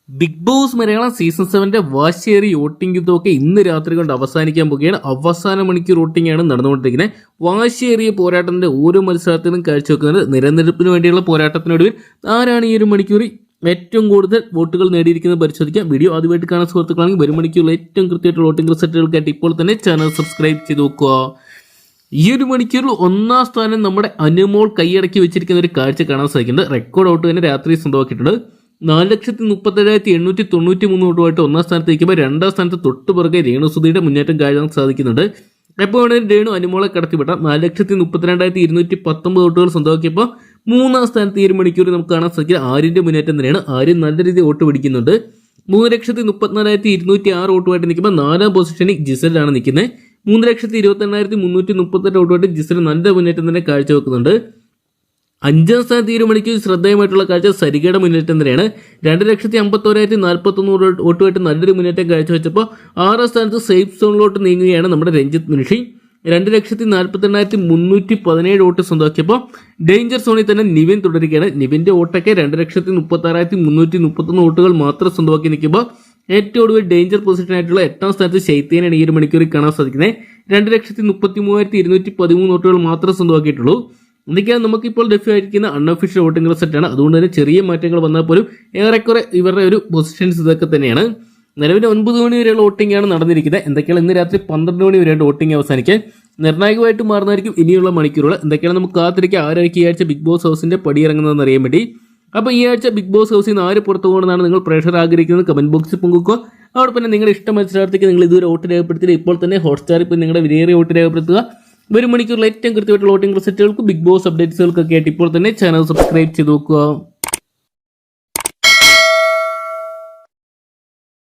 Big boss Malayalam season 7 വാശിയേറിയ voting യുദ്ധമൊക്കെ ഇന്ന് രാത്രി കൊണ്ട് അവസാനിക്കാൻ പോവുകയാണ്. അവസാന മണിക്കൂർ വോട്ടിംഗ് ആണ് നടന്നുകൊണ്ടിരിക്കുന്നത്. വാശിയേറിയ പോരാട്ടത്തിന്റെ ഓരോ മത്സരത്തിനും കാഴ്ചവെക്കുന്നത് നിലനിൽപ്പിന് വേണ്ടിയുള്ള പോരാട്ടത്തിനൊടുവിൽ ആരാണ് ഈ ഒരു മണിക്കൂറിൽ ഏറ്റവും കൂടുതൽ വോട്ടുകൾ നേടിയിരിക്കുന്നത് പരിശോധിക്കാം. വീഡിയോ ആദ്യമായിട്ട് കാണാൻ സുഹൃത്തുക്കളാണെങ്കിൽ വരും മണിക്കൂറിൽ ഏറ്റവും കൃത്യമായിട്ട് വോട്ടിംഗ് റിസൾട്ടുകൾക്കായിട്ട് ഇപ്പോൾ തന്നെ ചാനൽ സബ്സ്ക്രൈബ് ചെയ്ത് നോക്കുക. ഈ ഒരു മണിക്കൂറിൽ ഒന്നാം സ്ഥാനം നമ്മുടെ അനുമോൾ കൈയടക്കി വെച്ചിരിക്കുന്ന ഒരു കാഴ്ച കാണാൻ സാധിക്കുന്നുണ്ട്. റെക്കോർഡ് ഔട്ട് തന്നെ രാത്രി സ്വന്തമാക്കിയിട്ടുണ്ട്. 4,37,893 വോട്ടുമായിട്ട് ഒന്നാം സ്ഥാനത്ത് നിൽക്കുമ്പോൾ രണ്ടാം സ്ഥാനത്ത് തൊട്ടുപുറകെ രേണുസുധിയുടെ മുന്നേറ്റം കാണാൻ സാധിക്കുന്നുണ്ട്. എപ്പോഴാണ് രേണു അനുമോളെ കടത്തിവിട്ട 4,32,219 വോട്ടുകൾ സ്വന്തമാക്കിയപ്പോൾ മൂന്നാം സ്ഥാനത്ത് ഈ ഒരു മണിക്കൂറിൽ നമുക്ക് കാണാൻ സാധിക്കുക ആര്യന്റെ മുന്നേറ്റം തന്നെയാണ്. ആര്യൻ നല്ല രീതിയിൽ വോട്ട് പിടിക്കുന്നുണ്ട്. 3,34,206 വോട്ടുമായിട്ട് നിൽക്കുമ്പോൾ നാലാം പൊസിഷനിൽ ജിസലാണ് നിൽക്കുന്നത്. 3,28,338 വോട്ടുമായിട്ട് ജിസൽ നല്ല മുന്നേറ്റം തന്നെ കാഴ്ചവെക്കുന്നുണ്ട്. അഞ്ചാം സ്ഥാനത്ത് ഈ ഒരു മണിക്കൂർ ശ്രദ്ധേയമായിട്ടുള്ള കാഴ്ച സരികയുടെ മുന്നേറ്റം തന്നെയാണ്. 2,51,041 വോട്ടുമായിട്ട് നല്ലൊരു മുന്നേറ്റം കാഴ്ചവെച്ചപ്പോൾ ആറാം സ്ഥാനത്ത് സേഫ് സോണിലോട്ട് നീങ്ങുകയാണ് നമ്മുടെ രഞ്ജിത്ത് മുനിഷി. 2,48,317 വോട്ട് സ്വന്തമാക്കിയപ്പോൾ ഡേഞ്ചർ സോണിൽ തന്നെ നിവിൻ തുടരുകയാണ്. നിവിന്റെ വോട്ടൊക്കെ 2,36,331 വോട്ടുകൾ മാത്രം സ്വന്തമാക്കി നിൽക്കുമ്പോൾ ഏറ്റവും ഒടുവിൽ ഡേഞ്ചർ പൊസിഷനായിട്ടുള്ള 8ാം സ്ഥാനത്ത് ശൈത്യനാണ് ഈ ഒരു മണിക്കൂറിൽ കാണാൻ സാധിക്കുന്നത്. 2,33,213 വോട്ടുകൾ മാത്രം സ്വന്തമാക്കിയിട്ടുള്ളൂ. എന്തൊക്കെയാണ് നമുക്കിപ്പോൾ ലഭ്യമായിരിക്കുന്ന അൺഒഫീഷ്യൽ വോട്ടിംഗ് റിസൾട്ടാണ്. അതുകൊണ്ട് തന്നെ ചെറിയ മാറ്റങ്ങൾ വന്നാൽ പോലും ഏറെക്കുറെ ഇവരുടെ ഒരു പൊസിഷൻസ് ഇതൊക്കെ തന്നെയാണ്. നിലവിൽ 9 മണി വരെയുള്ള വോട്ടിംഗ് ആണ് നടന്നിരിക്കുന്നത്. എന്തൊക്കെയാണ് ഇന്ന് രാത്രി 12 മണി വരെയാണ് വോട്ടിംഗ് അവസാനിക്കാൻ. നിർണായകമായിട്ട് മാറുന്നതായിരിക്കും ഇനിയുള്ള മണിക്കൂറുകൾ. എന്തൊക്കെയാണ് നമുക്ക് കാത്തിരിക്കുക ആരായിരിക്കും ഈ ആഴ്ച ബിഗ് ബോസ് ഹൗസിന്റെ പടിയിറങ്ങുന്നതെന്ന് അറിയാൻ വേണ്ടി. അപ്പോൾ ഈ ആഴ്ച ബിഗ് ബോസ് ഹൗസിൽ നിന്ന് ആര് പുറത്തു പോകണമെന്നാണ് നിങ്ങൾ പ്രേക്ഷകർ ആഗ്രഹിക്കുന്നത് കമന്റ് ബോക്സിൽ പങ്കുവെക്കുക. അവിടെ പിന്നെ നിങ്ങളുടെ ഇഷ്ട മത്സരാർത്ഥിക്ക് നിങ്ങൾ ഇതുവരെ വോട്ട് രേഖപ്പെടുത്തിയിട്ട് ഇപ്പോൾ തന്നെ ഹോട്ട്സ്റ്റാറിൽ ഇപ്പോൾ നിങ്ങളുടെ വിലയേറിയ വോട്ട് രേഖപ്പെടുത്തുക. വരും മണിക്കൂറിൽ ഏറ്റവും കൃത്യമായിട്ടുള്ള വോട്ടിംഗ് റിസൾട്ടുകൾക്ക് ബിഗ് ബോസ് അപ്ഡേറ്റ്സുകൾക്കൊക്കെ ആയിട്ട് ഇപ്പോൾ തന്നെ ചാനൽ സബ്സ്ക്രൈബ് ചെയ്ത് നോക്കുക.